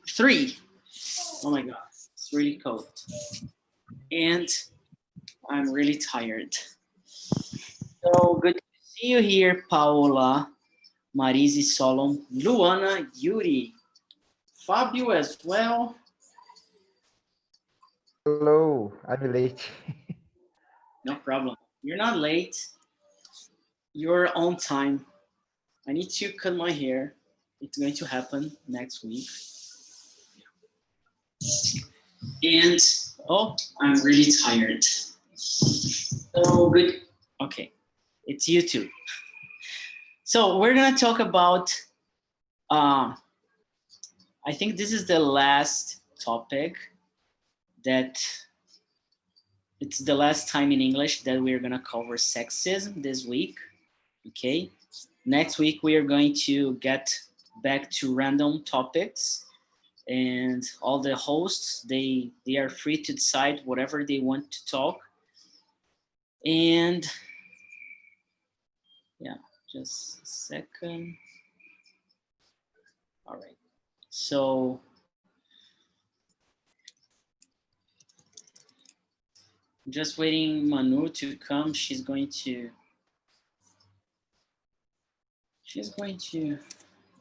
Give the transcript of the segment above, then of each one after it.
3. Oh my God, it's really cold. And I'm really tired. So good to see you here, Paola, Marise, Solon, Luana, Yuri, Fabio as well. Hello, I'm late. No problem. You're not late. You're on time. I need to cut my hair. It's going to happen next week. And, oh, I'm really tired. So good. Okay, it's YouTube. So we're gonna talk about, I think this is the last topic that, it's the last time in English that we're gonna cover sexism this week, okay? Next week, we are going to get back to random topics, and all the hosts, they are free to decide whatever they want to talk. And yeah, just a second. All right, so I'm just waiting Manu to come. She's going to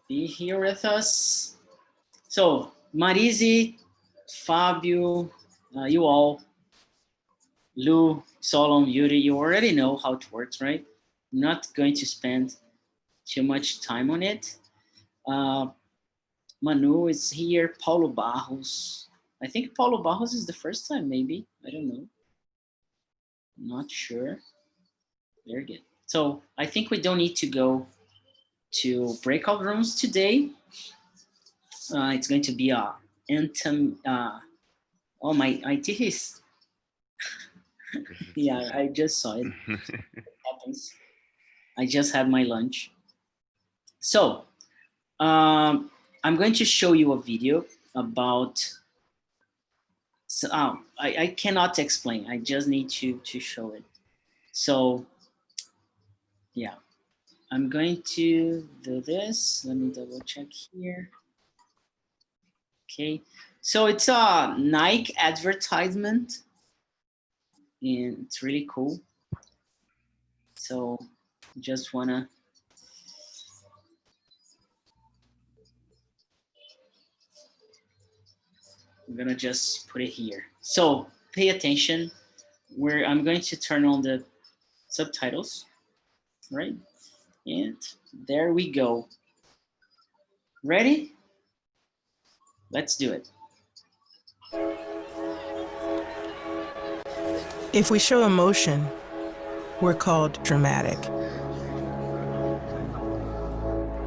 be here with us. So Marise, Fabio, you all, Lou, Solon, Yuri, you already know how it works, right? I'm not going to spend too much time on it. Manu is here, Paulo Barros. I think Paulo Barros is the first time, maybe. I don't know. I'm not sure. Very good. So I think we don't need to go to breakout rooms today. It's going to be a anthem. Oh, my teeth is. Yeah, I just saw it. It happens. I just had my lunch. So I'm going to show you a video about. So, I cannot explain. I just need to show it. So yeah, I'm going to do this. Let me double check here. Okay, so it's a Nike advertisement, and it's really cool. So just wanna. I'm gonna just put it here. So pay attention. I'm going to turn on the subtitles, right? And there we go. Ready? Let's do it. If we show emotion, we're called dramatic.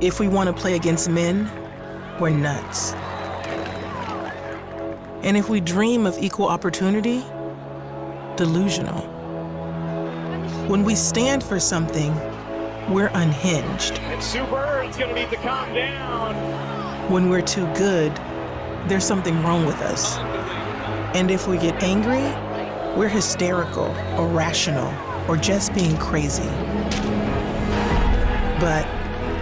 If we want to play against men, we're nuts. And if we dream of equal opportunity, delusional. When we stand for something, we're unhinged. It's super, it's gonna need to calm down. When we're too good, there's something wrong with us. And if we get angry, we're hysterical, or rational, or just being crazy. But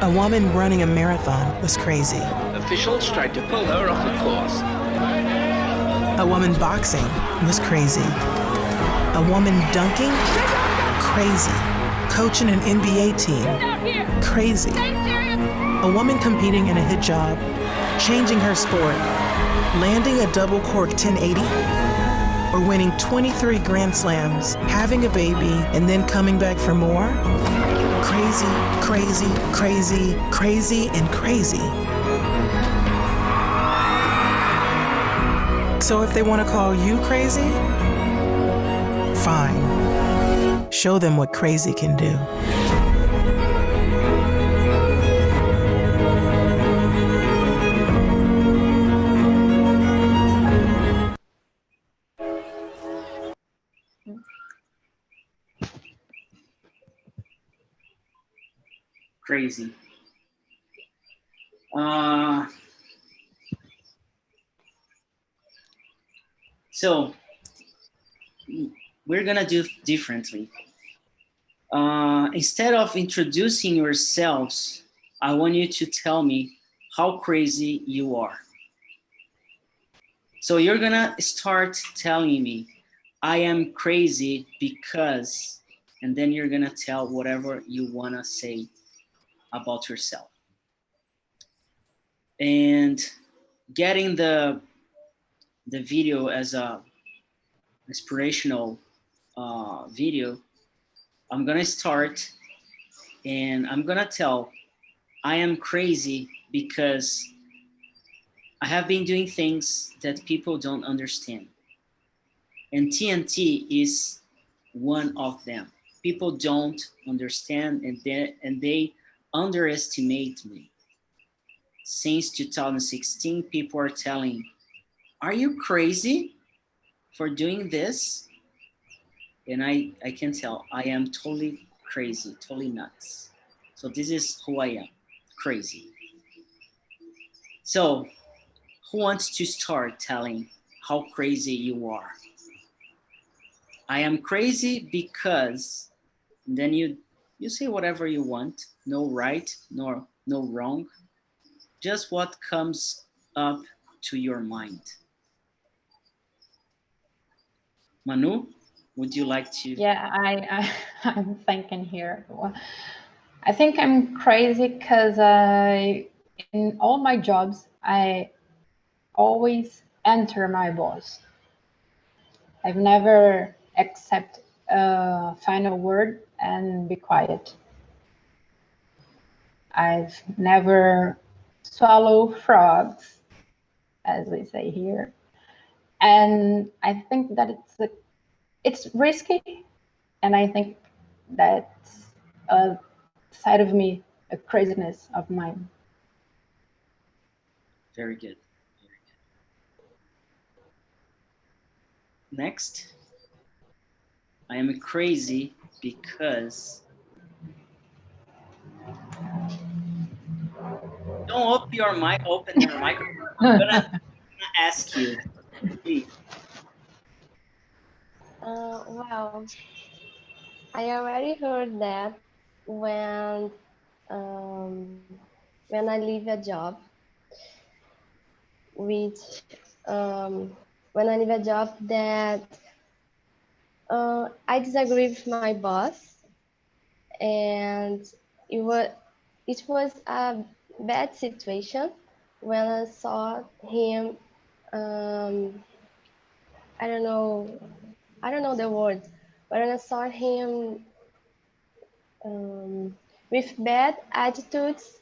a woman running a marathon was crazy. Officials tried to pull her off the course. A woman boxing was crazy. A woman dunking? Crazy. Coaching an NBA team? Crazy. A woman competing in a hijab, changing her sport, landing a double cork 1080, or winning 23 Grand Slams, having a baby, and then coming back for more? Crazy, crazy, crazy, crazy, and crazy. So if they want to call you crazy, fine. Show them what crazy can do. Crazy. So we're gonna do differently. Instead of introducing yourselves, I want you to tell me how crazy you are. So you're gonna start telling me, I am crazy because, and then you're gonna tell whatever you wanna say about yourself. And getting the video as a inspirational video, I'm gonna start and I'm gonna tell, I am crazy because I have been doing things that people don't understand. And TNT is one of them. People don't understand and they underestimate me. Since 2016, people are telling, are you crazy for doing this? And I can tell I am totally crazy, totally nuts. So this is who I am, crazy. So who wants to start telling how crazy you are? I am crazy because, and then you say whatever you want, no right nor no wrong, just what comes up to your mind. Manu, would you like to? Yeah, I'm thinking here. I think I'm crazy because in all my jobs, I always enter my boss. I've never accept a final word and be quiet. I've never swallow frogs, as we say here. And I think that it's risky, and I think that's a side of me, a craziness of mine. Very good. Very good. Next, I am crazy because don't open your microphone. I'm gonna ask you, please. Well, I already heard that when um, when I leave a job, which when I leave a job that I disagree with my boss, and it was it was a bad situation when I saw him. Um, I don't know the words, but when I saw him with bad attitudes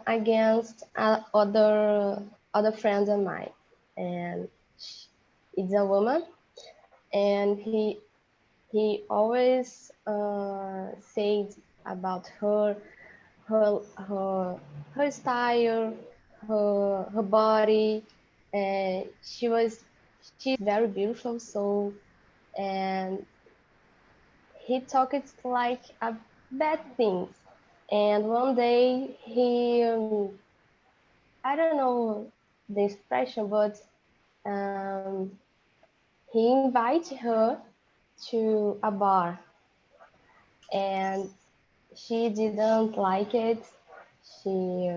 against other friends of mine, and it's a woman, and he always said about her her her style, her body, and she's very beautiful. So, and he talked like a bad things. And one day I don't know the expression, but um, he invited her to a bar, and she didn't like it. She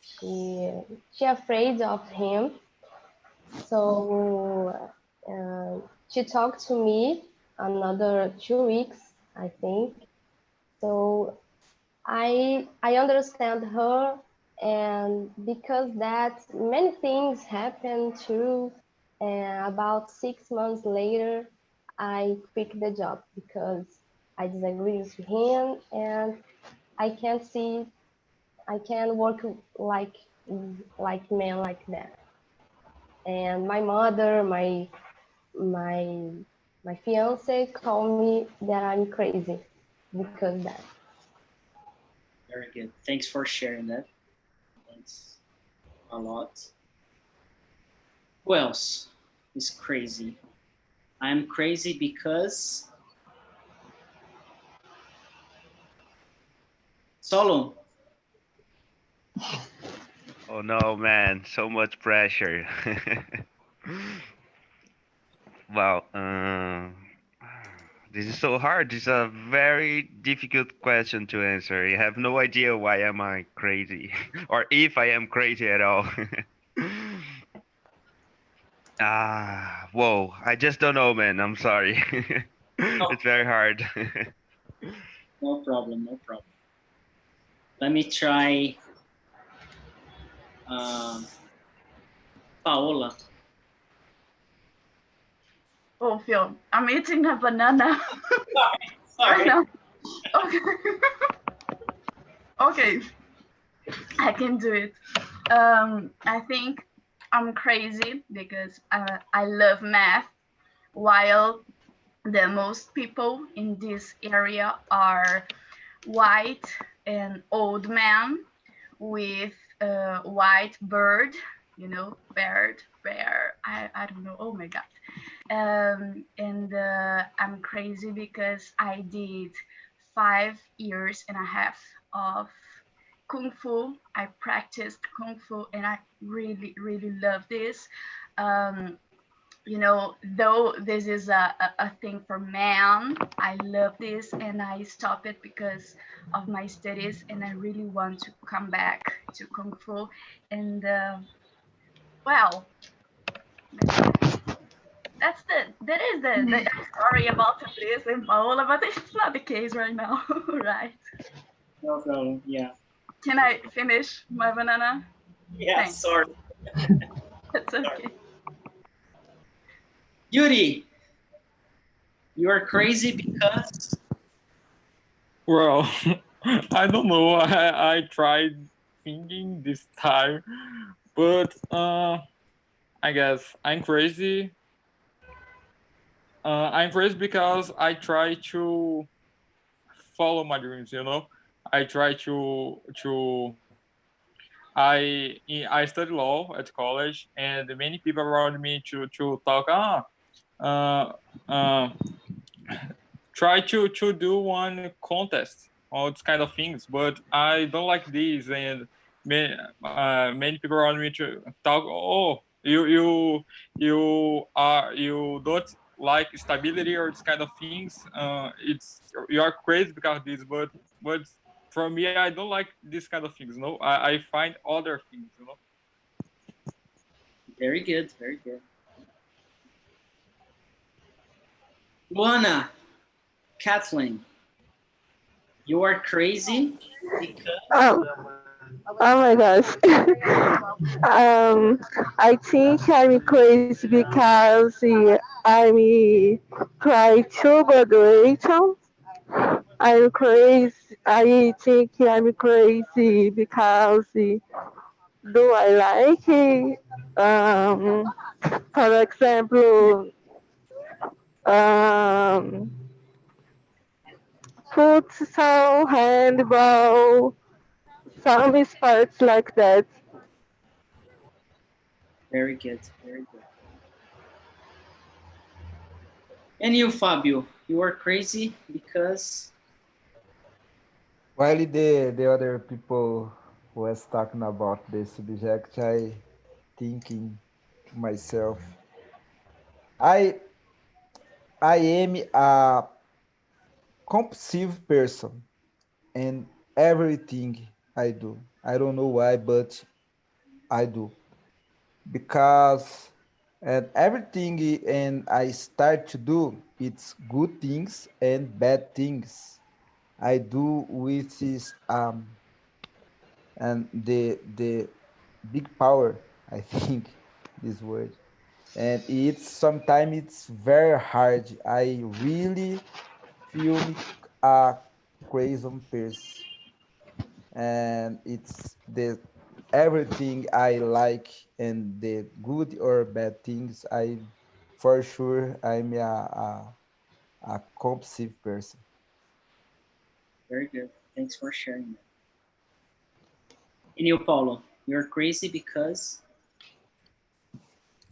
she she afraid of him. So she talked to me another 2 weeks, I think. So I understand her, and because that many things happened too. And about 6 months later, I quit the job because I disagree with him, and I can't see I can work like men like that. And my mother, my my fiance call me that I'm crazy because that. Very good. Thanks for sharing that. Thanks a lot. Who else is crazy? I'm crazy because Solo. Oh no, man, so much pressure. Well, this is so hard. This is a very difficult question to answer. I have no idea why am I crazy, or if I am crazy at all. Whoa, I just don't know, man. I'm sorry. It's very hard. No problem, no problem. Let me try Paola. Oh, Phil, I'm eating a banana. Sorry. No. Okay. Okay, I can do it. I think I'm crazy because I love math, while the most people in this area are white and old men with a white bird, bear. I don't know. Oh my God. And I'm crazy because I did 5 years and a half of Kung Fu. I practiced Kung Fu and I really, really love this. Um, though this is a thing for men, I love this and I stopped it because of my studies and I really want to come back to Kung Fu. And well, that is the story about this and Paola, but it's not the case right now, right? No problem. Yeah. Can I finish my banana? Yeah. Thanks. Sorry. That's okay. Yuri, you are crazy because. Well, I don't know. I tried thinking this time, but I guess I'm crazy. I'm crazy because I try to follow my dreams. I try to I study law at college, and many people around me to talk. Uh, uh, Try to do one contest, all these kind of things, but I don't like these, and many people around me to talk. Oh, you don't like stability or this kind of things. It's you are crazy because of this, but for me, I don't like this kind of things. No, I find other things. Very good. Very good. Luana, Kathleen, you are crazy because. Oh, oh my gosh. I think I'm crazy because I'm try to graduation. I'm crazy. I think I'm crazy because do I like it? For example, um, futsal, handball, some sports like that. Very good. Very good. And you, Fabio, you are crazy because. While the other people was talking about the subject, I thinking to myself, I I am a compulsive person in everything I do. I don't know why, but I do because and everything and I start to do it's good things and bad things. I do with this and the big power. I think this word and it's sometimes it's very hard. I really feel me a crazy person and it's the everything I like and the good or bad things I for sure I'm a compulsive person. Very good. Thanks for sharing that. And you, Paulo, you're crazy because.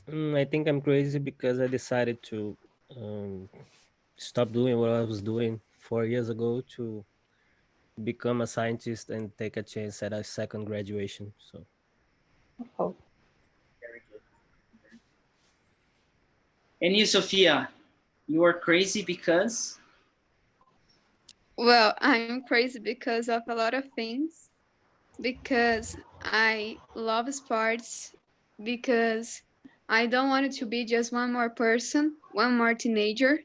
I think I'm crazy because I decided to um, stop doing what I was doing 4 years ago to become a scientist and take a chance at a second graduation. So Oh, Very good. And you, Sophia, you are crazy because. Well, I'm crazy because of a lot of things. Because I love sports, because I don't want it to be just one more person, one more teenager,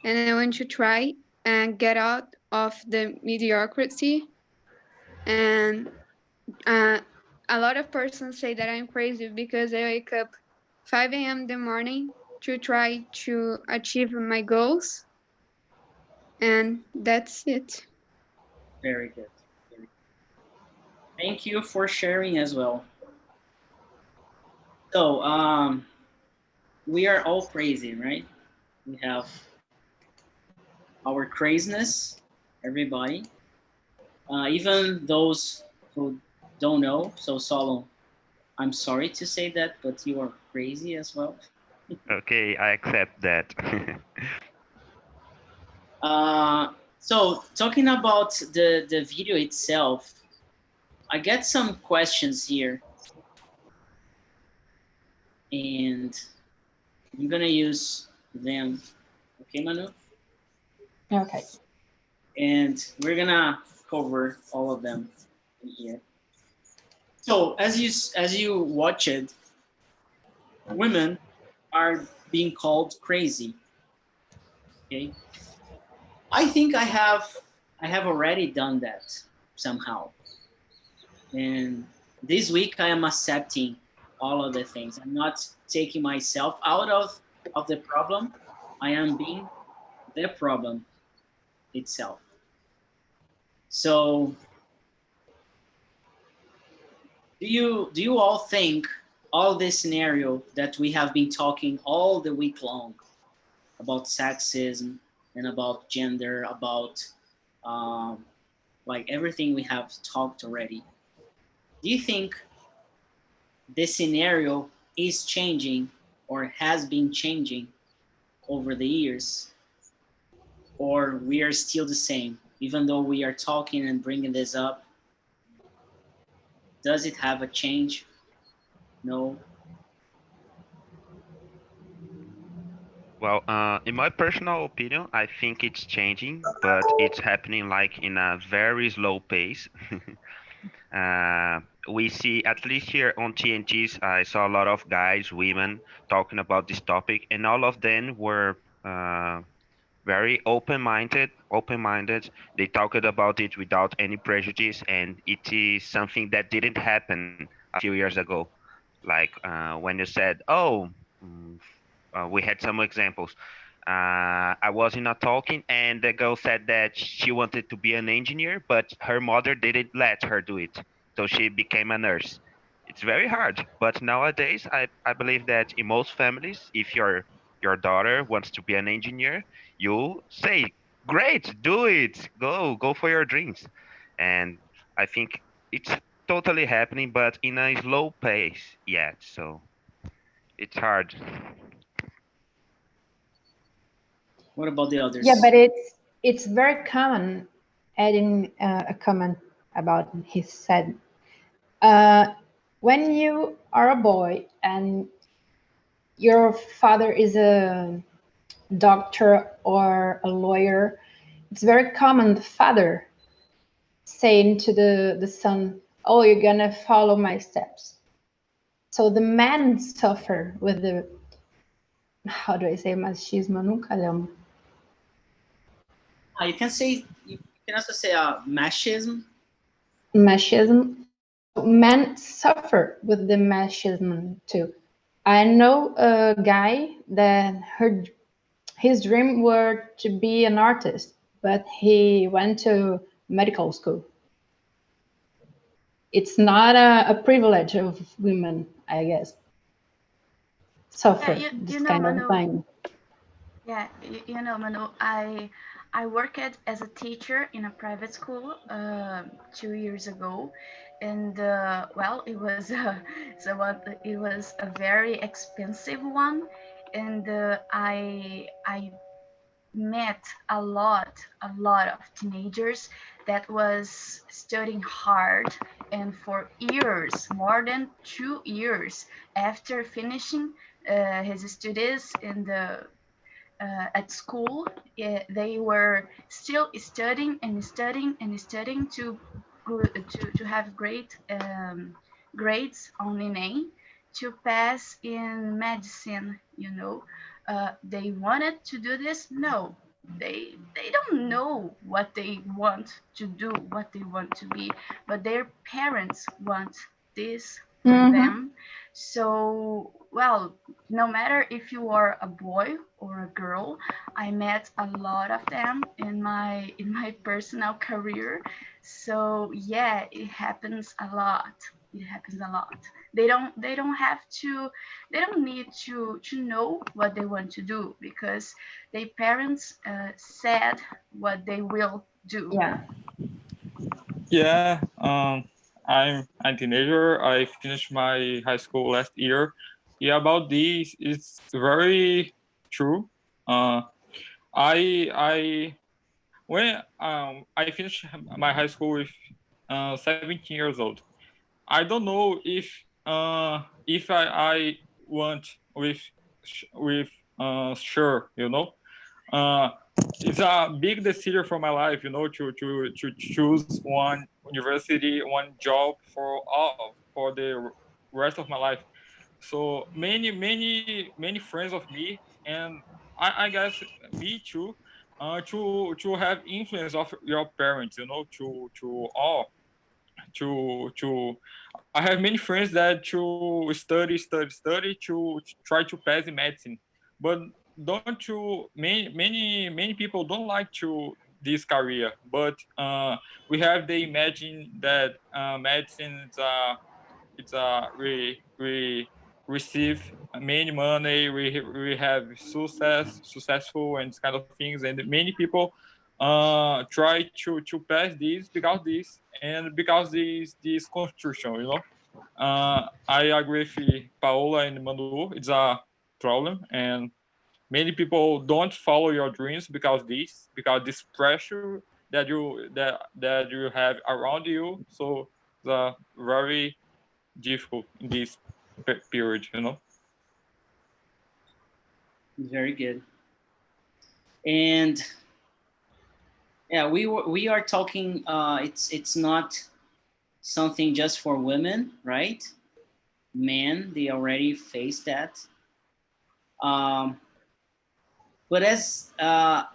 and I want to try and get out of the mediocrity. And uh, a lot of persons say that I'm crazy because I wake up 5 a.m. in the morning to try to achieve my goals, and that's it. Very good. Very good. Thank you for sharing as well. So, we are all crazy, right? We have our craziness, everybody, even those who don't know. So, Solon, I'm sorry to say that, but you are crazy as well. Okay, I accept that. So, talking about the video itself, I get some questions here, and I'm gonna use them. Okay, Manu? Okay. And we're gonna cover all of them in here. So as you watch it, women are being called crazy. Okay, I think I have already done that somehow, and this week I am accepting all of the things. I'm not taking myself out of the problem. I am being the problem itself. So do you all think all this scenario that we have been talking all the week long about sexism and about gender, about um, like everything we have talked already, do you think this scenario is changing or has been changing over the years, or we are still the same even though we are talking and bringing this up? Does it have a change? No. Well, in my personal opinion, I think it's changing, but it's happening like in a very slow pace. uh, we see, at least here on TNTs, I saw a lot of guys, women talking about this topic, and all of them were very open-minded. Open-minded. They talked about it without any prejudice, and it is something that didn't happen a few years ago. Like when you said, "Oh." mm, we had some examples. I was in a talking, and the girl said that she wanted to be an engineer, but her mother didn't let her do it, so she became a nurse. It's very hard, but nowadays I believe that in most families, if your daughter wants to be an engineer, you say, "Great, do it, go for your dreams," and I think it's totally happening, but in a slow pace yet, so it's hard. What about the Yeah, others? but it's very common. Adding a comment about he said, uh, when you are a boy and your father is a doctor or a lawyer, it's very common the father saying to the son, "Oh, you're gonna follow my steps." So the men suffer with the, how do I say, machismo? Nunca lembro. You can also say machism. Machismo. Men suffer with the machismo too. I know a guy that his dream were to be an artist, but he went to medical school. It's not a privilege of women, I guess, Yeah, suffer you this know, kind of Manu. thing. Yeah, you know, Manu, I worked as a teacher in a private school 2 years ago, and well, it was it was a very expensive one, and I met a lot of teenagers that was studying hard, and for years, more than 2 years after finishing his studies in the at school, they were still studying and studying and studying to have great grades on ENEM, to pass in medicine, you know. They wanted to do this. No, they don't know what they want to do, what they want to be, but their parents want this for them. So, well, no matter if you are a boy or a girl, I met a lot of them in my personal career. So yeah, it happens a lot. It happens a lot. They don't have to, they don't need to know what they want to do, because their parents said what they will do. Yeah. Yeah, I'm a teenager. I finished my high school last year. Yeah, about this, it's very true. Uh, I when I finished my high school with 17 years old. I don't know if I want with sure, you know. Uh, it's a big decision for my life, you know, to choose one university, one job for the rest of my life. So many friends of me, and I guess me too, to have influence of your parents, you know, to all to I have many friends that to study to try to pass in medicine, but don't to many people don't like to this career, but we have the imagine that medicine is it's we receive many money, we have successful and this kind of things, and many people try to pass this because this and because this construction, you know. I agree with Paola and Manu. It's a problem, and many people don't follow your dreams because this pressure that you have around you. So it's very difficult in this period, you know. Very good. And yeah, we are talking. It's not something just for women, right? Men, they already face that. Um, but as a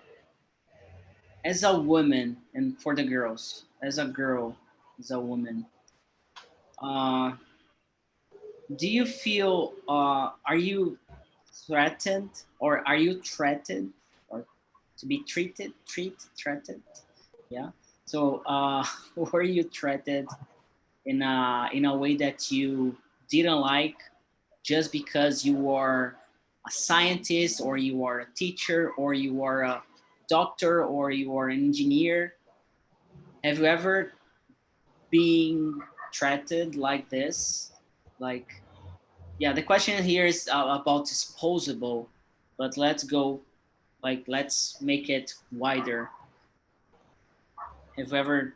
woman, and for the girls, as a girl, as a woman, uh, do you feel? Are you threatened, or are you threatened, or to be threatened? Yeah. So, were you threatened in a way that you didn't like, just because you are a scientist, or you are a teacher, or you are a doctor, or you are an engineer? Have you ever been treated like this? Like, yeah, the question here is about disposable, but let's go, like, let's make it wider. Have you ever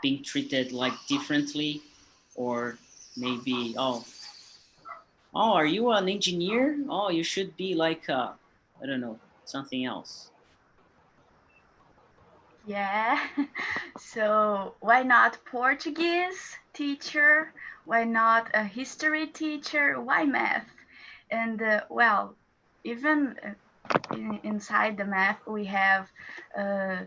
been treated like differently, or maybe, oh, are you an engineer? Oh, you should be like, I don't know, something else. Yeah. So why not Portuguese teacher? Why not a history teacher? Why math? And well, even inside the math, we have uh,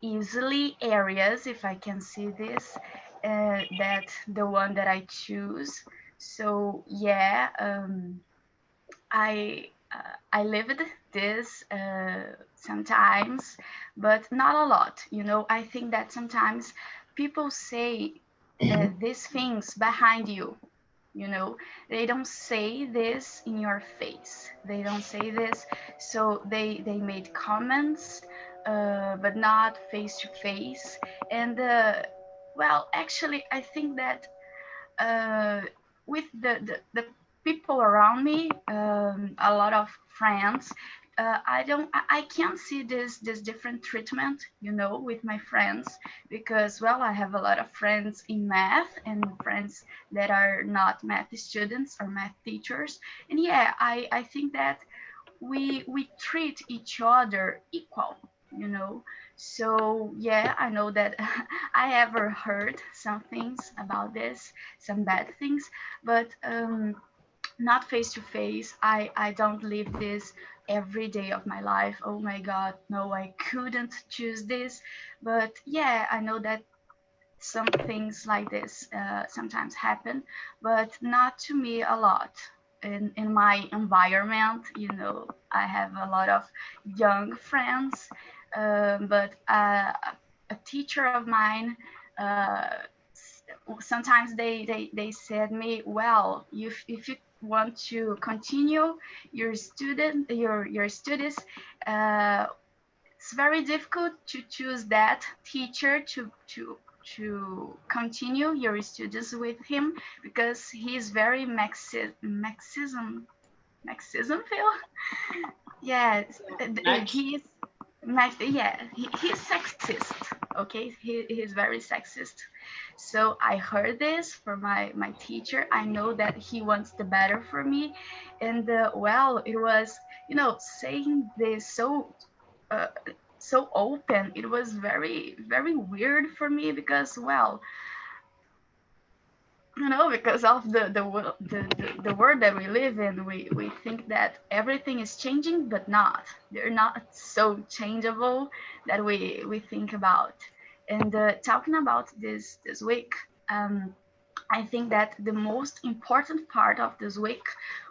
easily areas, if I can see this, that the one that I choose. So yeah, I lived this sometimes, but not a lot. You know, I think that sometimes people say these things behind you. You know, they don't say this in your face. They don't say this, so they made comments, but not face to face. And well, actually, I think that uh, with the people around me, a lot of friends, I can't see this different treatment, you know, with my friends, because well, I have a lot of friends in math and friends that are not math students or math teachers. And yeah, I think that we treat each other equal, you know. So yeah, I know that I ever heard some things about this, some bad things, but not face to face. I don't live this every day of my life. Oh my God, no, I couldn't choose this. But yeah, I know that some things like this sometimes happen, but not to me a lot. In my environment, I have a lot of young friends, but a teacher of mine, uh, sometimes they said me, well, if you want to continue your studies, uh, it's very difficult to choose that teacher to continue your studies with him, because he's very Marxism feel. Yes, he's he's sexist. Okay, he's very sexist. So I heard this from my teacher. I know that he wants the better for me, and well, it was, saying this uh, so open. It was very very weird for me, because, well, because of the world that we live in, we think that everything is changing, but not. They're not so changeable that we think about. And talking about this week, I think that the most important part of this week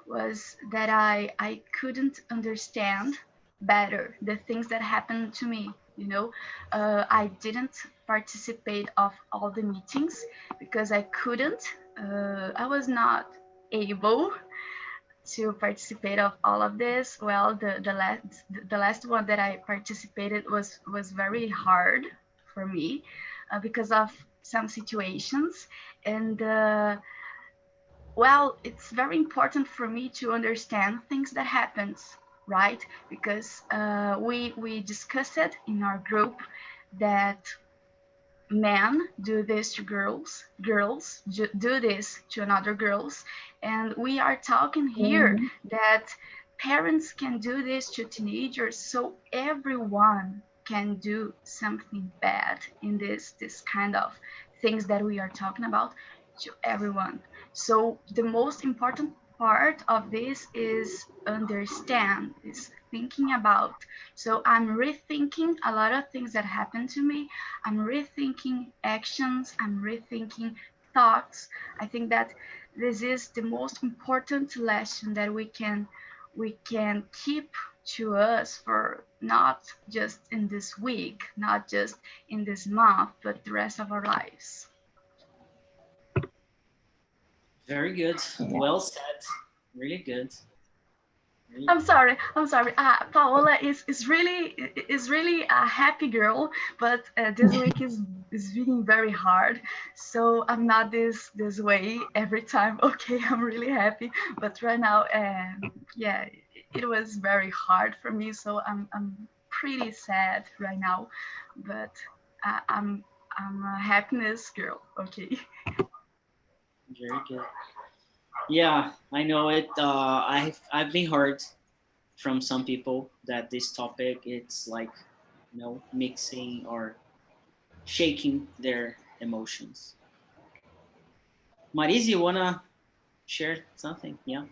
was that I couldn't understand better the things that happened to me. I didn't participate of all the meetings because I couldn't. I was not able to participate of all of this. Well, the last one that I participated was very hard for me, because of some situations. And well, it's very important for me to understand things that happens, right? Because we discussed it in our group that men do this to girls, girls do this to another girls, and we are talking here that parents can do this to teenagers, so everyone can do something bad in this kind of things that we are talking about, to everyone. So the most important part of this is understand, is thinking about. So I'm rethinking a lot of things that happened to me. I'm rethinking actions, I'm rethinking thoughts. I think that this is the most important lesson that we can keep to us, for not just in this week, not just in this month, but the rest of our lives. Very good. Well said. Really good. I'm sorry. Paola is really a happy girl, but this week is being very hard. So I'm not this way every time. Okay, I'm really happy, but right now, yeah, it was very hard for me. So I'm pretty sad right now, but I'm a happiness girl. Okay. Very good. Yeah, I know it. I've been heard from some people that this topic, it's like, mixing or shaking their emotions. Marisa, you wanna share something? Yeah.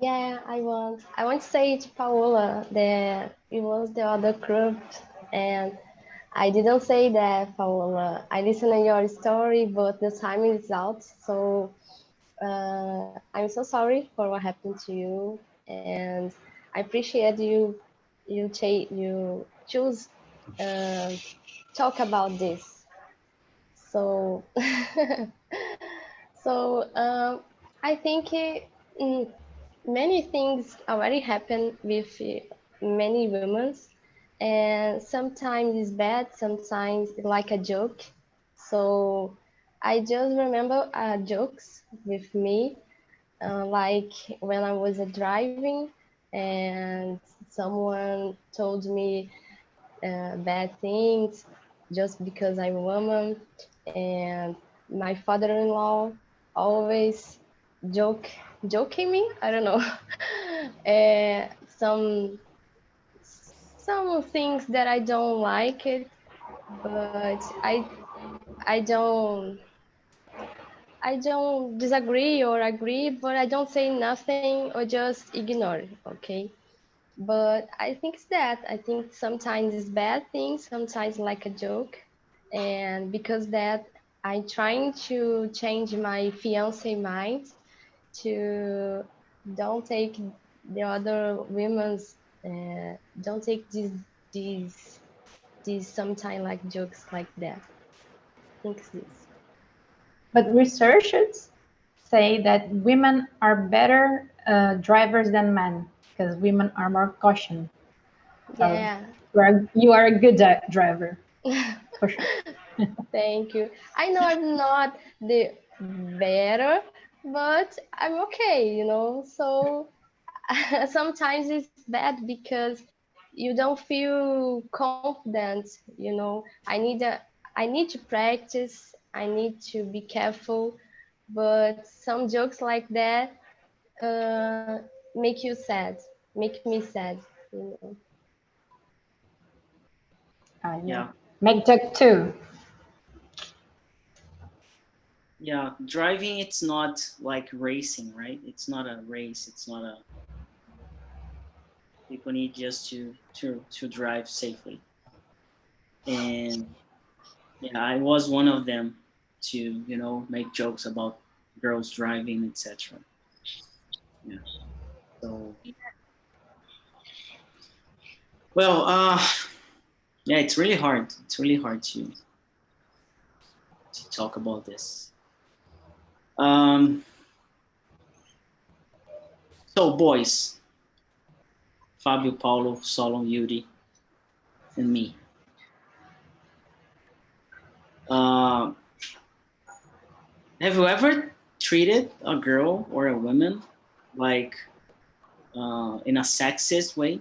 Yeah, I want to say to Paola that it was the other group, and I didn't say that, Paola. I listened to your story, but the time is out. So I'm so sorry for what happened to you, and I appreciate you choose talk about this. So so I think many things already happen with many women, and sometimes it's bad, sometimes it's like a joke. So I just remember jokes with me, like when I was driving and someone told me bad things just because I'm a woman, and my father-in-law always joking me. I don't know, some things that I don't like it, but I don't I don't disagree or agree, but I don't say nothing or just ignore. Okay. But I think it's that. I think sometimes it's bad things, sometimes like a joke. And because that, I'm trying to change my fiance mind to don't take the other women's, don't take these, these sometimes like jokes like that. I think it's this. But researchers say that women are better drivers than men because women are more caution. So Yeah. you are a good driver for sure. Thank you. I know I'm not the better, but I'm okay, you know. So sometimes it's bad because you don't feel confident, you know. I need to practice. I need to be careful, but some jokes like that make you sad, make me sad, you know. Yeah. Yeah, Make joke too. yeah. Driving, it's not like racing, right? It's not a race. It's not a. People need just to drive safely. And yeah, I was one of them to make jokes about girls driving, etc. Yeah. So well, yeah, it's really hard. It's really hard to talk about this. Um, so boys, Fabio, Paulo, Solon, Yuri, and me. Uh, have you ever treated a girl or a woman like in a sexist way?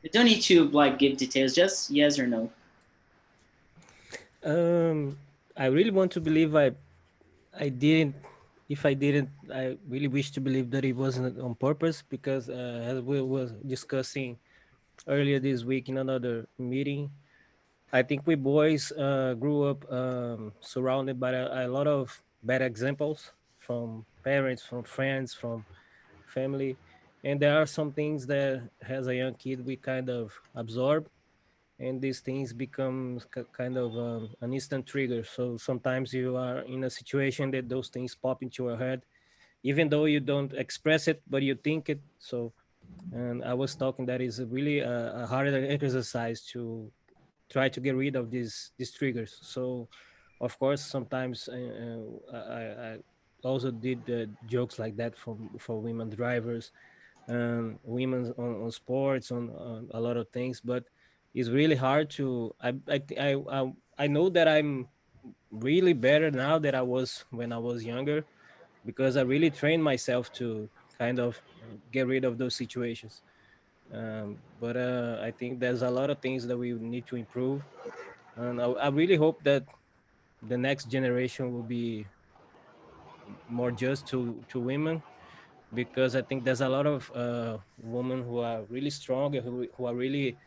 You don't need to like give details, just yes or no. Um, I really want to believe I didn't. If I didn't, I really wish to believe that it wasn't on purpose because as we was discussing earlier this week in another meeting, I think we boys grew up surrounded by a lot of bad examples from parents, from friends, from family, and there are some things that as a young kid we kind of absorb, and these things become kind of an instant trigger. So sometimes you are in a situation that those things pop into your head, even though you don't express it, but you think it. So, and I was talking that is really a hard exercise to try to get rid of these triggers. So, of course, sometimes I also did jokes like that for women drivers, women on sports, on a lot of things. But it's really hard to. I know that I'm really better now than I was when I was younger because I really trained myself to kind of get rid of those situations. But I think there's a lot of things that we need to improve, and I really hope that the next generation will be more just to women because I think there's a lot of women who are really strong and who are really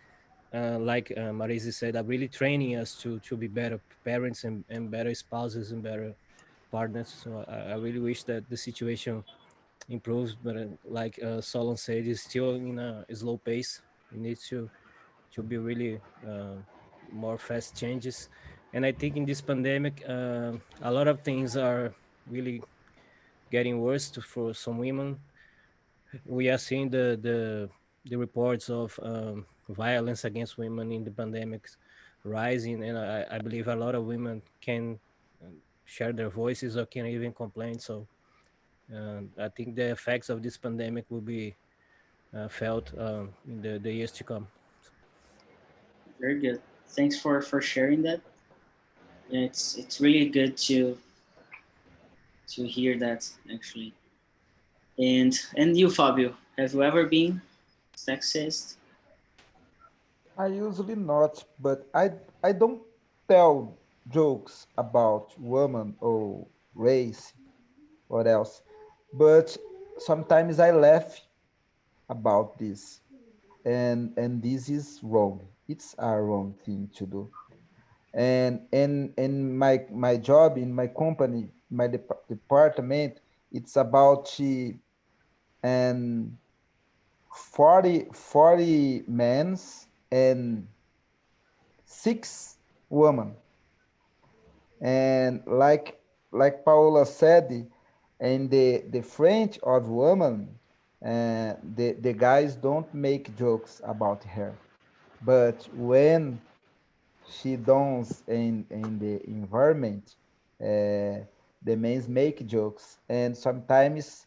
like Marisi said, are really training us to be better parents and better spouses and better partners. So I really wish that the situation improves, but like Solon said, it's still in a slow pace. We need to be really more fast changes. And I think in this pandemic, a lot of things are really getting worse for some women. We are seeing the reports of violence against women in the pandemics rising, and I believe a lot of women can share their voices or can even complain. So I think the effects of this pandemic will be felt in the years to come. Very good. Thanks for sharing that. Yeah, it's really good to hear that actually. And you, Fabio, have you ever been sexist? I usually not, but I don't tell jokes about woman or race or else. But sometimes I laugh about this, and this is wrong. It's a wrong thing to do. And in my job, in my company, my department, it's about and 40 men and 6 women. And like Paola said, in the French of women, the guys don't make jokes about her. But when she dons in the environment, the men make jokes, and sometimes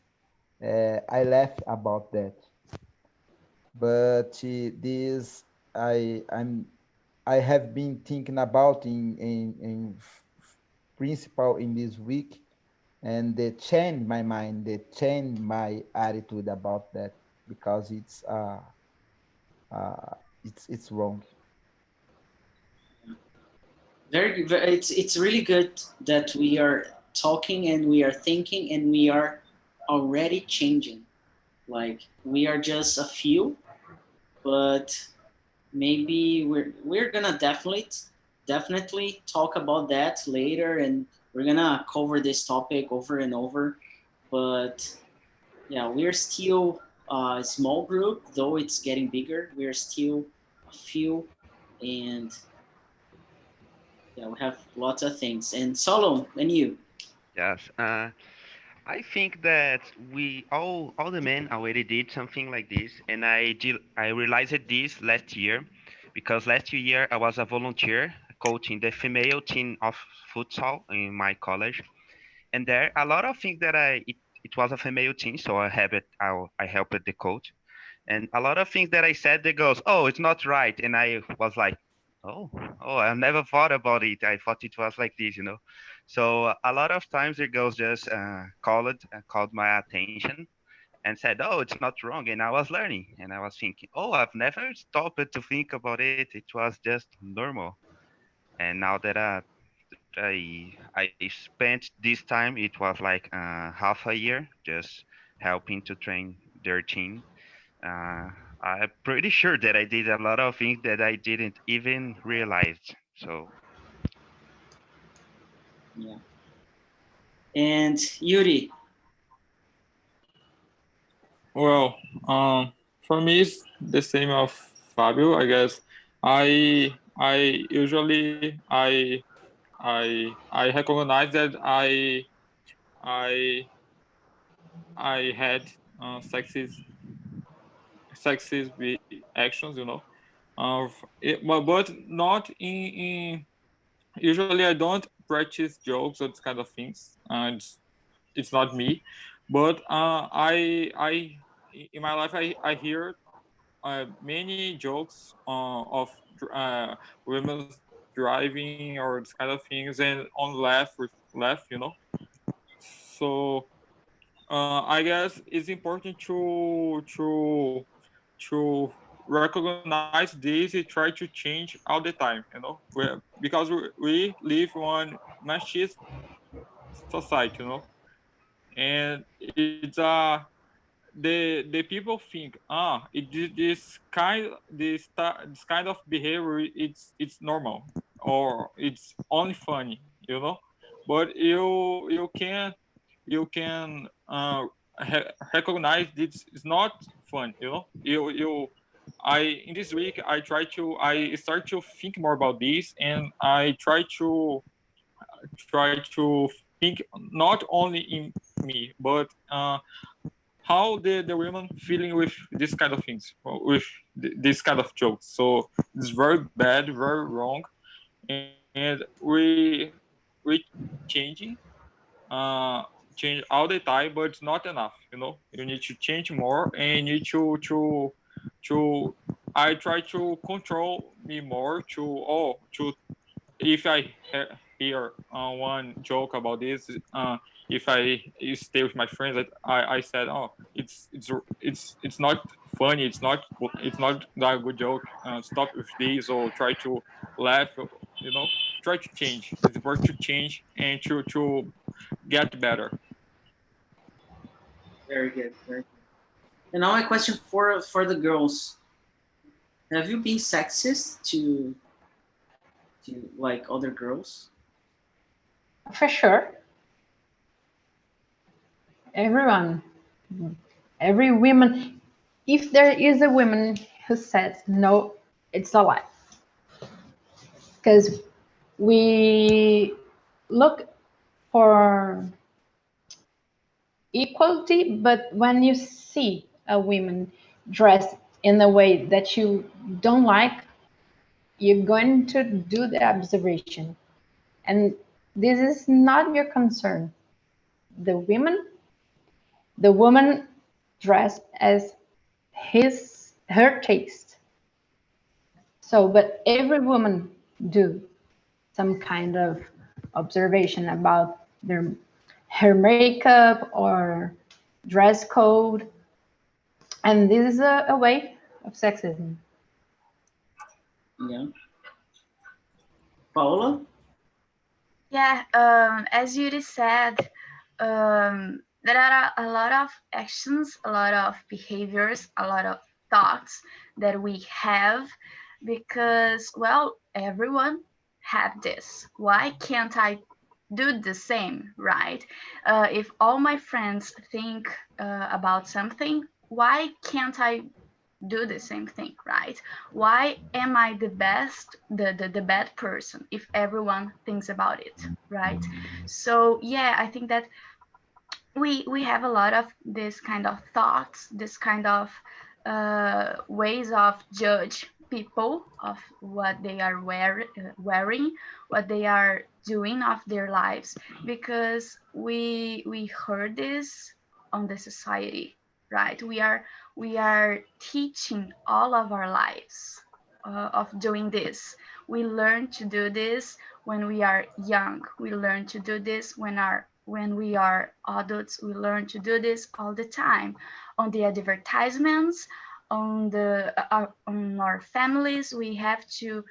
I laugh about that. But this I'm I have been thinking about in principle in this week, and they change my mind, they change my attitude about that, because uh, it's wrong. It's really good that we are talking and we are thinking and we are already changing. Like we are just a few, but maybe we're gonna definitely talk about that later, and we're gonna cover this topic over and over. But yeah, we're still a small group, though it's getting bigger. We're still a few, and yeah, we have lots of things. And Solo, and you? Yes. I think that we all the men already did something like this, and I realized this last year, because last year I was a volunteer coaching the female team of futsal in my college, and there a lot of things that it was a female team, so I helped the coach, and a lot of things that I said, the girls, oh, it's not right, and I was like, oh, I never thought about it. I thought it was like this, you know. So a lot of times the girls just called my attention and said, oh, it's not wrong, and I was learning, and I was thinking, oh, I've never stopped to think about it. It was just normal, and now that I spent this time, it was like half a year just helping to train their team. uh, I'm pretty sure that I did a lot of things that I didn't even realize. So Yeah. And Yuri? Well, for me it's the same of Fabio, I guess. I usually I recognize that I I had sexist actions, you know. But not in usually I don't practice jokes or this kind of things. It's not me, but I in my life I hear many jokes of uh, women's driving or this kind of things, and on laugh, you know. So I guess it's important to recognize this and try to change all the time, you know, because we live on machist society, you know, and it's the people think this kind of behavior it's normal or it's only funny, you know. But you can recognize this is not fun, you know. You I In this week I start to think more about this, and I try to think not only in me, but how the women feeling with this kind of things, with this kind of jokes. So it's very bad, very wrong, and we changing change all the time, but it's not enough, you know. You need to change more, and you need to I try to control me more to if I hear one joke about this, if I stay with my friends, that I said, oh, it's not funny, it's not that good joke. Stop with this, or try to laugh, you know. Try to change. It's important to change and to get better. Very good, very good. And now my question for the girls: have you been sexist to Do you like other girls? For sure. Everyone, every woman, if there is a woman who says no, it's a lie. Because we look for equality, but when you see a woman dressed in a way that you don't like, you're going to do the observation. And this is not your concern. The woman dressed as her taste. So, but every woman do some kind of observation about her makeup or dress code, and this is a way of sexism. Yeah. Paula? Yeah, as Yuri said, there are a lot of actions, a lot of behaviors, a lot of thoughts that we have because, well, everyone have this. Why can't I do the same, right? If all my friends think about something, why can't I do the same thing, right? Why am I the bad person if everyone thinks about it, right? So yeah, I think that we have a lot of this kind of thoughts, this kind of ways of judge people of what they are wearing, what they are doing of their lives, because we heard this on the society, right? We are teaching all of our lives of doing this. We learn to do this when we are young. We learn to do this when we are adults. We learn to do this all the time on the advertisements, on our families. We have to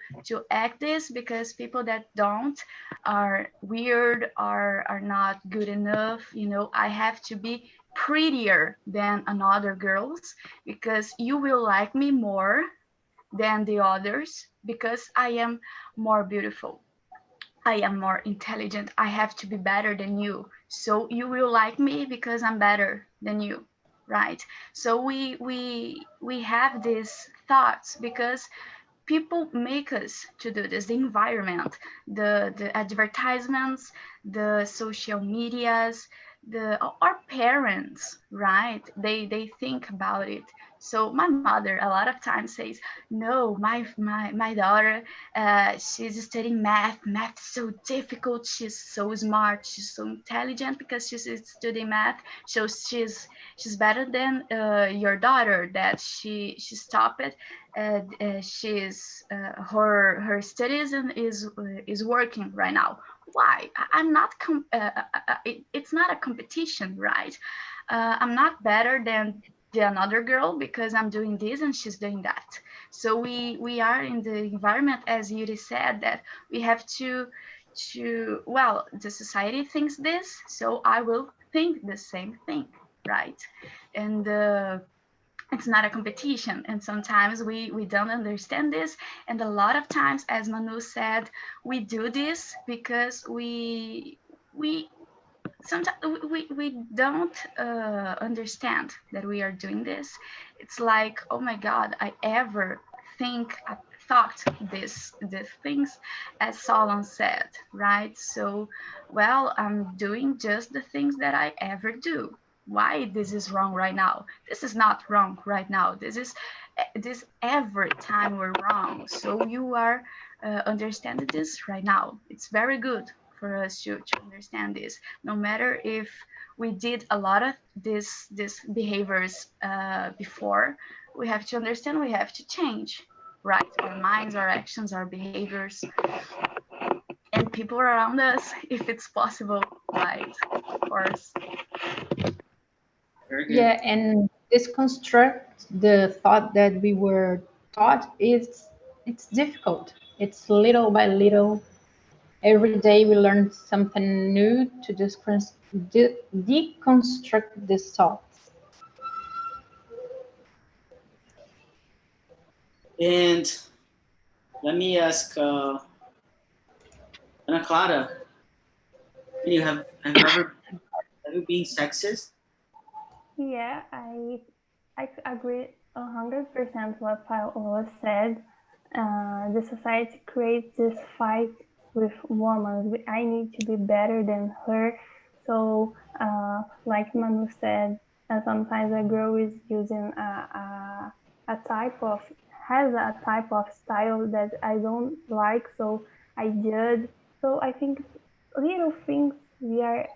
act this because people that don't are weird, are not good enough. I have to be prettier than another girls because you will like me more than the others because I am more beautiful. I am more intelligent. I have to be better than you. So you will like me because I'm better than you, right? So we have these thoughts because people make us to do this. The environment, the advertisements, the social medias, the our parents, right? They think about it. So my mother a lot of times says, no, my daughter, she's studying math is so difficult, she's so smart, she's so intelligent because she's studying math, so she's better than your daughter that she stopped it. She's her studies and is working right now. Why? I'm not it's not a competition, right? I'm not better than the another girl because I'm doing this and she's doing that. So we are in the environment, as Yuri said, that we have to well, the society thinks this, so I will think the same thing, right? And it's not a competition, and sometimes we don't understand this, and a lot of times, as Manu said, we do this because we sometimes we don't understand that we are doing this. It's like, oh my god, I ever thought these things, as Solon said, right? So, well, I'm doing just the things that I ever do. Why this is wrong right now? This is not wrong right now. This every time we're wrong. So you are understanding this right now. It's very good for us to understand this. No matter if we did a lot of these behaviors before, we have to understand, we have to change, right? Our minds, our actions, our behaviors, and people around us, if it's possible, right? Of course. Very good. Yeah, and disconstruct the thought that we were taught is it's difficult. It's little by little. Every day we learn something new to deconstruct this thought. And let me ask Ana Clara, have you been sexist? Yeah, I agree 100% what Paola said. The society creates this fight with women. I need to be better than her. So, like Manu said, sometimes a girl is using a type of has a type of style that I don't like, so I judge. So I think little things we are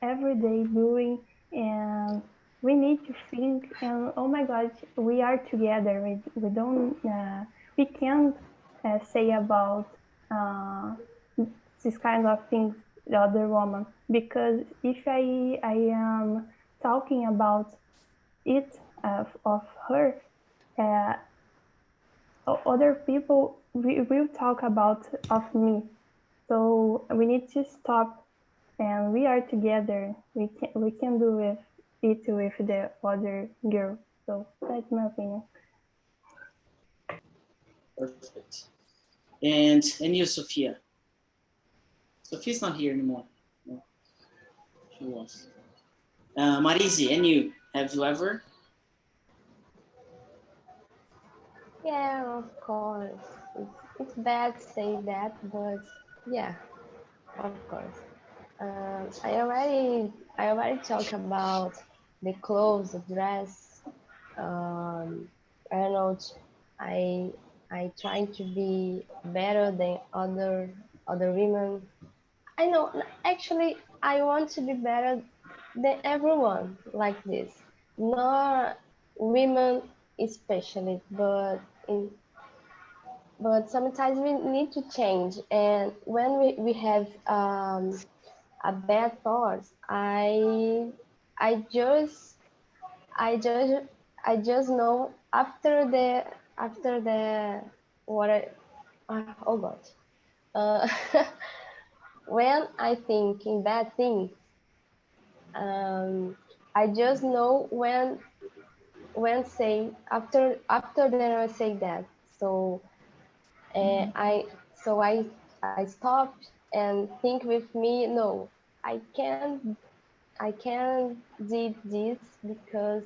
every day doing, and we need to think, and oh my god, we are together. We don't we can't say about uh, this kind of things the other woman, because if I am talking about it of her, uh, other people will talk about of me. So we need to stop, and we are together. We can do it with the other girl. So that's my opinion. Perfect. And you, Sophia? Sophia's not here anymore. No, she was. Marisi, and you? Have you ever? Yeah, of course. It's bad to say that, but yeah, of course. I already talked about the clothes, the dress. I don't know. I I trying to be better than other women. I know. Actually, I want to be better than everyone like this. Not women especially, but sometimes we need to change. And when we have a bad thought, I just I just I just know after the what oh god, uh, when I think in bad things, I just know when say after then I say that. So I so I stopped and think with me, no, I can't I can't did this because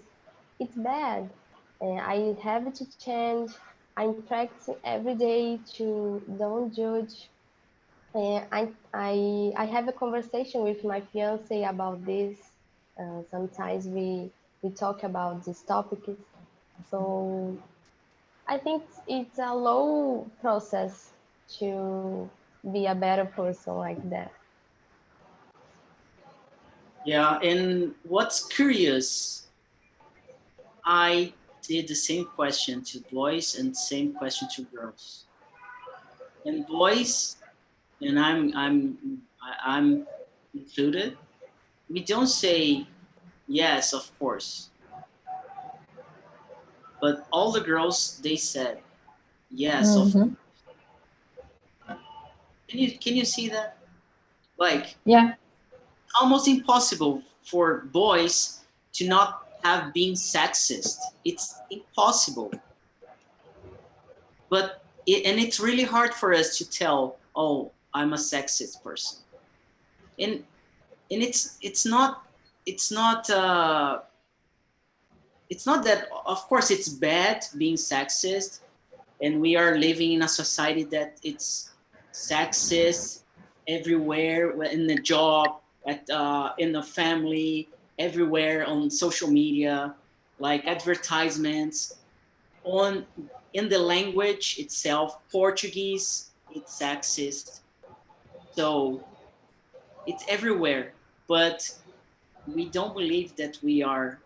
it's bad. I have to change. I'm practicing every day to don't judge. I have a conversation with my fiance about this. Sometimes we talk about this topic. So I think it's a low process to be a better person like that. Yeah, and what's curious, I did the same question to boys and same question to girls. And boys, and I'm included. We don't say yes, of course, but all the girls they said yes, of. Mm-hmm. Can you see that? Like Yeah. almost impossible for boys to not have been sexist. It's impossible. But and it's really hard for us to tell, oh, I'm a sexist person. And it's not it's not that, of course it's bad being sexist, and we are living in a society that it's sexist everywhere, in the job, in the family, everywhere, on social media, like advertisements, on in the language itself, Portuguese, it's sexist. So it's everywhere, but we don't believe that we are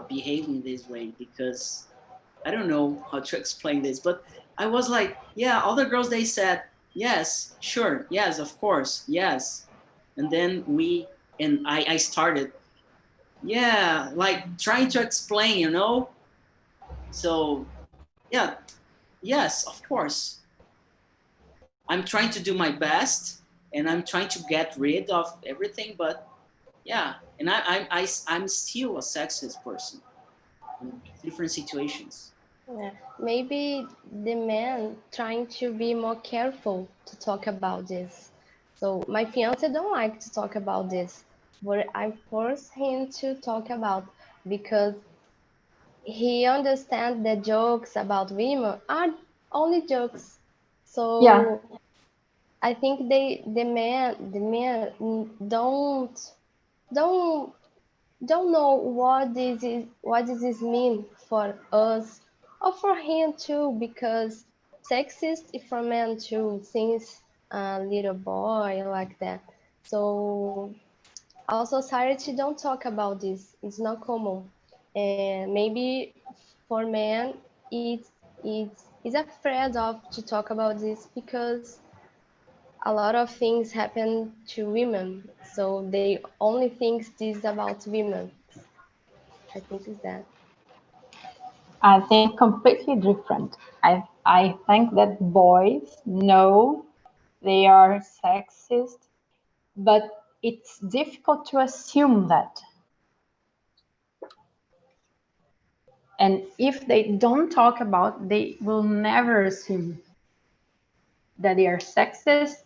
behaving this way, because I don't know how to explain this, but I was like, yeah, all the girls, they said, yes, sure, yes, of course, yes. And then I started, yeah, like trying to explain, So, yeah, yes, of course. I'm trying to do my best, and I'm trying to get rid of everything, but yeah, and I'm still a sexist person in different situations. Yeah. Maybe the men trying to be more careful to talk about this. So my fiance don't like to talk about this, but I force him to talk about because he understands that jokes about women are only jokes. So Yeah. I think the men don't don't know what does this mean for us or for him too, because sexist is for men too since a little boy like that. So our society don't talk about this. It's not common, and maybe for men it's is afraid of to talk about this because a lot of things happen to women, so they only think this about women. I think it's that. I think completely different. I think that boys know they are sexist, but it's difficult to assume that. And if they don't talk about, they will never assume that they are sexist,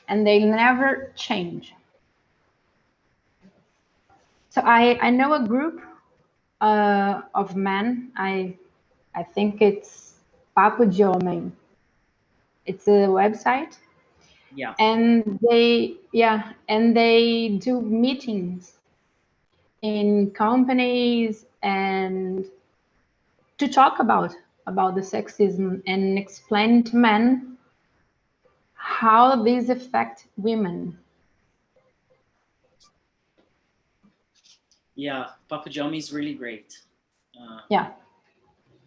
and they never change. So I know a group of men. I think it's Papo de Homem. It's a website, Yeah. and they do meetings in companies and to talk about the sexism and explain to men how these affect women. Yeah, Papa Jomi is really great. Yeah.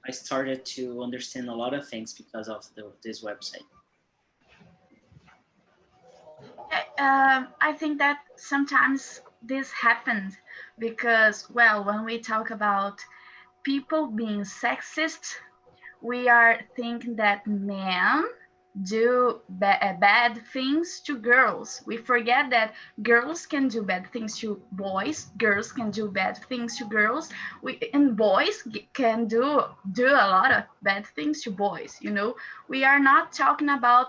I started to understand a lot of things because of this website. I think that sometimes this happens because, well, when we talk about people being sexist, we are thinking that men do bad things to girls. We forget that girls can do bad things to boys. Girls can do bad things to girls. And boys can do a lot of bad things to boys. You know, we are not talking about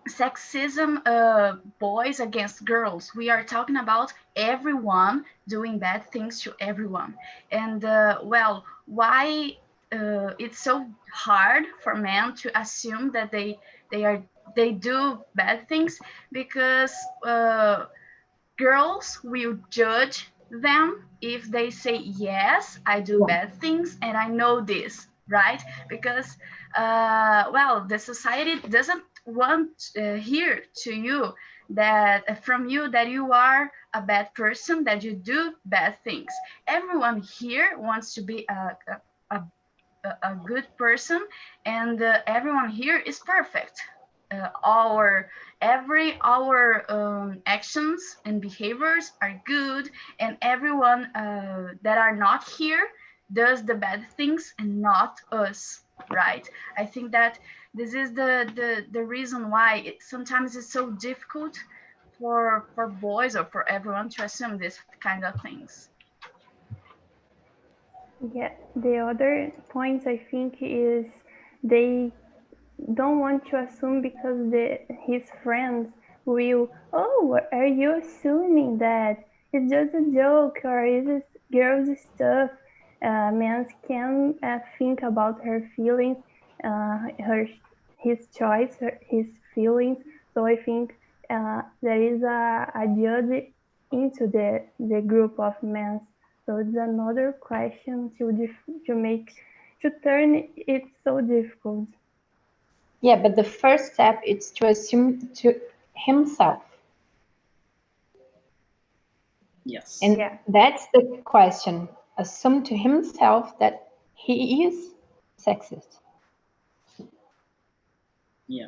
sexism, boys against girls. We are talking about everyone doing bad things to everyone. And well, why it's so hard for men to assume that they do bad things? Because girls will judge them if they say, yes, I do bad things and I know this, right? Because well, the society doesn't want hear to you that from you that you are a bad person, that you do bad things. Everyone here wants to be a, a good person, and everyone here is perfect. Our every our actions and behaviors are good, and everyone that are not here does the bad things and not us, right? I think that this is the reason why sometimes it's so difficult for boys or for everyone to assume this kind of things. Yeah, the other point I think is they don't want to assume because his friends will, oh, are you assuming that it's just a joke or is it girls stuff? Men can think about her feelings, his choice, his feelings. So I think there is a judge into the group of men. So it's another question to make to turn it so difficult. Yeah, but the first step is to assume to himself. Yes. And that's the question. Assume to himself that he is sexist. Yeah.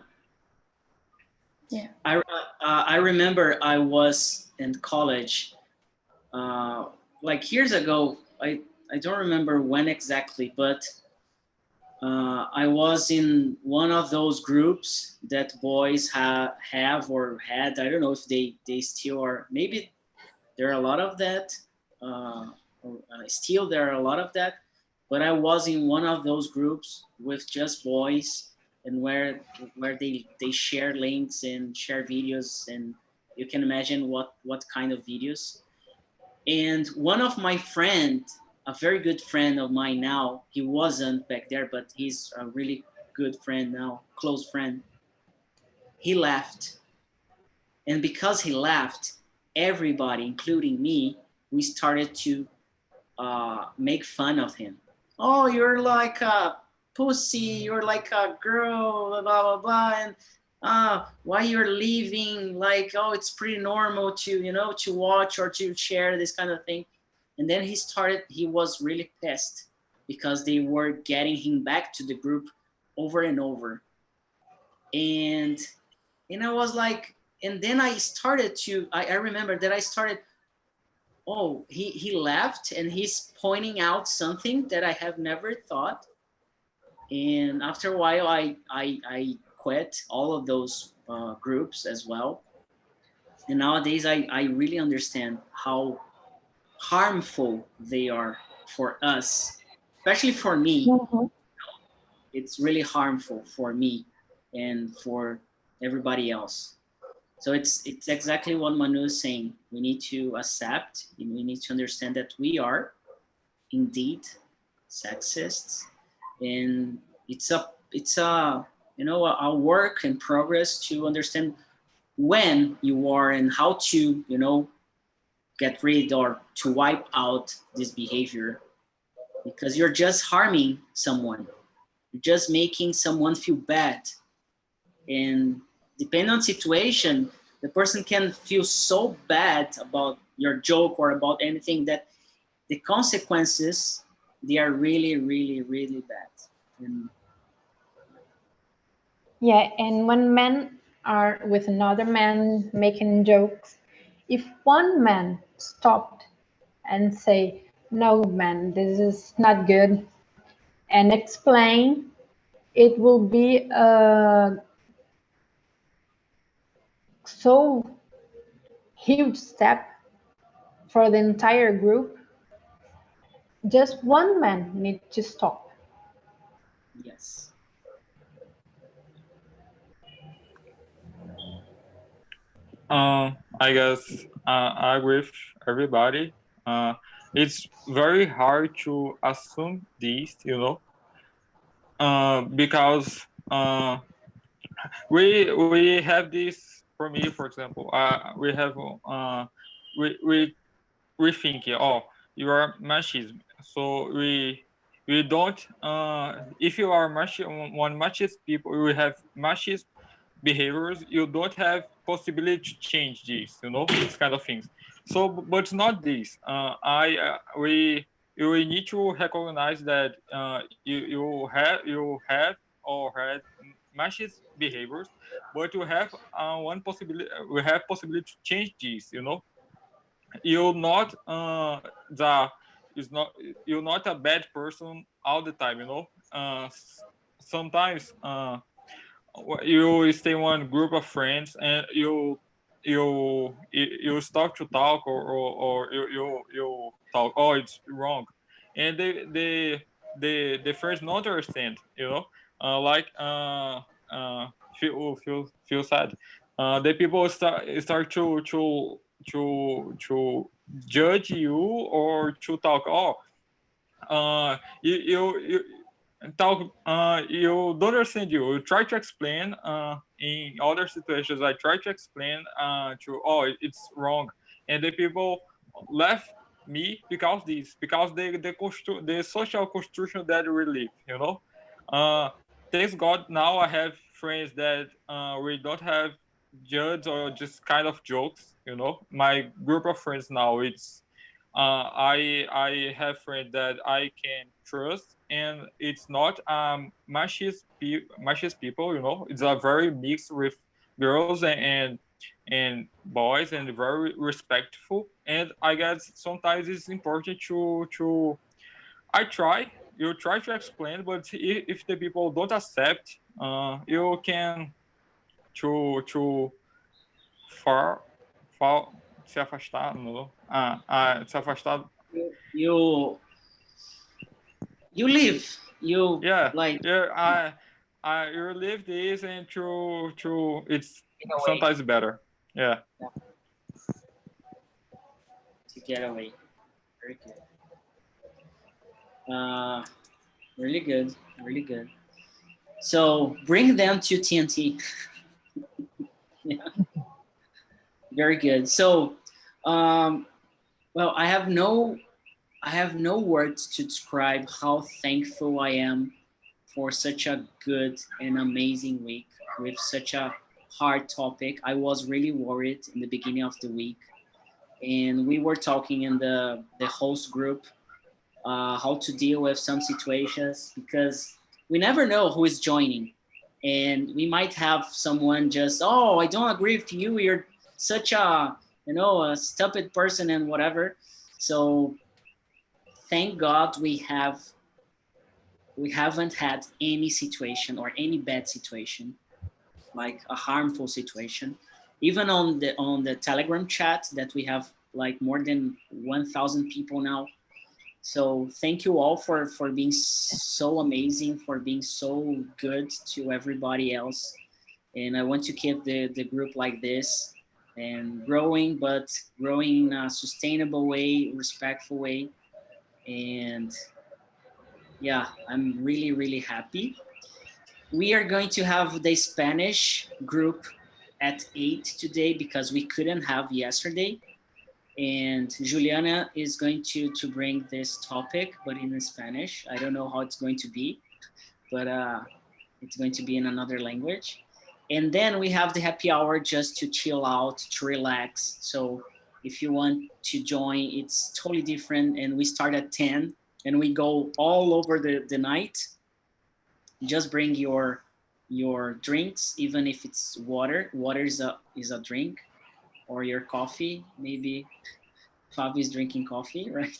Yeah. I remember I was in college, like years ago. I don't remember when exactly, but I was in one of those groups that boys have or had. I don't know if they still are. Maybe there are a lot of that. Still, there are a lot of that. But I was in one of those groups with just boys, and where they share links and share videos, and you can imagine what kind of videos. And one of my friend, a very good friend of mine now, he wasn't back there, but he's a really good friend now, close friend. He left. And because he left, everybody, including me, we started to make fun of him. Oh, you're like a pussy, you're like a girl, blah, blah, blah. And why you're leaving? Like, oh, it's pretty normal to, to watch or to share this kind of thing. And then he was really pissed because they were getting him back to the group over and over. And I was like, and then I remember that I started, oh, he left and he's pointing out something that I have never thought. And after a while, I quit all of those groups as well. And nowadays, I really understand how harmful they are for us, especially for me. Mhm. It's really harmful for me and for everybody else. So it's exactly what Manu is saying. We need to accept, and we need to understand that we are indeed sexists, and it's a a work in progress to understand when you are and how to get rid or to wipe out this behavior, because you're just harming someone, you're just making someone feel bad. And depending on situation, the person can feel so bad about your joke or about anything that the consequences, they are really, really, really bad. And Yeah, and when men are with another man making jokes, if one man stopped and say, "No, man, this is not good," and explain, it will be a so huge step for the entire group. Just one man needs to stop. yes. I guess I agree with everybody. It's very hard to assume this, because we have this. For me, for example, we have we think, oh, you are machismo, so we don't. If you are one machist people, we have machist behaviors, you don't have possibility to change this, these kind of things. So but not this. We need to recognize that you have or had machist behaviors, but you have one possibility, we have possibility to change this. You're not the is not you're not a bad person all the time. Sometimes you stay in one group of friends and you start to talk, or you talk, oh, it's wrong, and the friends not understand, like feel sad. The people start to judge you, or to talk, oh, you talk, you don't understand. You try to explain, in other situations I try to explain, to, oh, it's wrong, and the people left me because the social construction that we live, thanks God now I have friends that we don't have judge or just kind of jokes. My group of friends now, it's I have friends that I can trust, and it's not machist people. It's a very mixed with girls and boys, and very respectful. And I guess sometimes it's important to I try you try to explain, but if the people don't accept, you can to far far se afastar, no? Se afastar. You leave, you Yeah, like yeah. you relive this and it's sometimes better. Yeah. To get away. Very good. Really good. Really good. So bring them to TNT. Yeah. Very good. So, well, I have no words to describe how thankful I am for such a good and amazing week with such a hard topic. I was really worried in the beginning of the week, and we were talking in the host group how to deal with some situations because we never know who is joining, and we might have someone just, oh, I don't agree with you. You're such a a stupid person and whatever. So thank God we haven't had any situation or any bad situation, like a harmful situation. Even on the Telegram chat that we have like more than 1,000 people now. So thank you all for being so amazing, for being so good to everybody else. And I want to keep the group like this and growing, but growing in a sustainable way, respectful way. And yeah, I'm really, really happy. We are going to have the Spanish group at 8 today because we couldn't have yesterday. And Juliana is going to bring this topic, but in Spanish. I don't know how it's going to be, but it's going to be in another language. And then we have the happy hour just to chill out, to relax. So if you want to join, it's totally different. And we start at 10 and we go all over the night. Just bring your drinks, even if it's water. Water is a drink, or your coffee. Maybe Fabio is drinking coffee, right?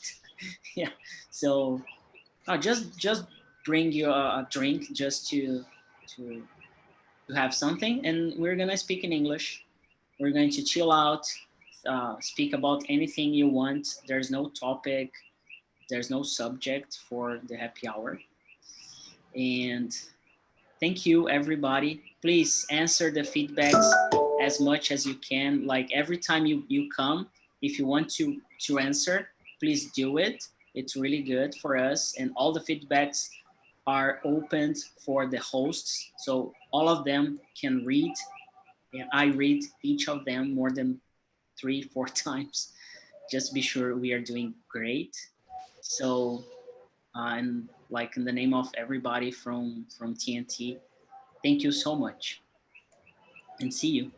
Yeah. So just bring you a drink just to have something, and we're gonna speak in English. We're going to chill out, speak about anything you want. There's no topic, there's no subject for the happy hour. And thank you, everybody. Please answer the feedbacks as much as you can. Like every time you come, if you want to answer, please do it. It's really good for us. And all the feedbacks are opened for the hosts. So all of them can read. And I read each of them more than 3-4 times. Just be sure we are doing great. So, and like in the name of everybody from TNT, thank you so much, and see you.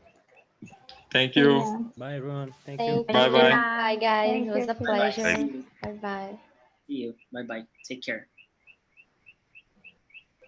Thank you. Yeah. Bye, everyone. Thank Thank you. you. Bye bye. Bye, guys. Thank It was you. a Bye bye. pleasure. See you. Bye bye. See you. Bye bye. Take care.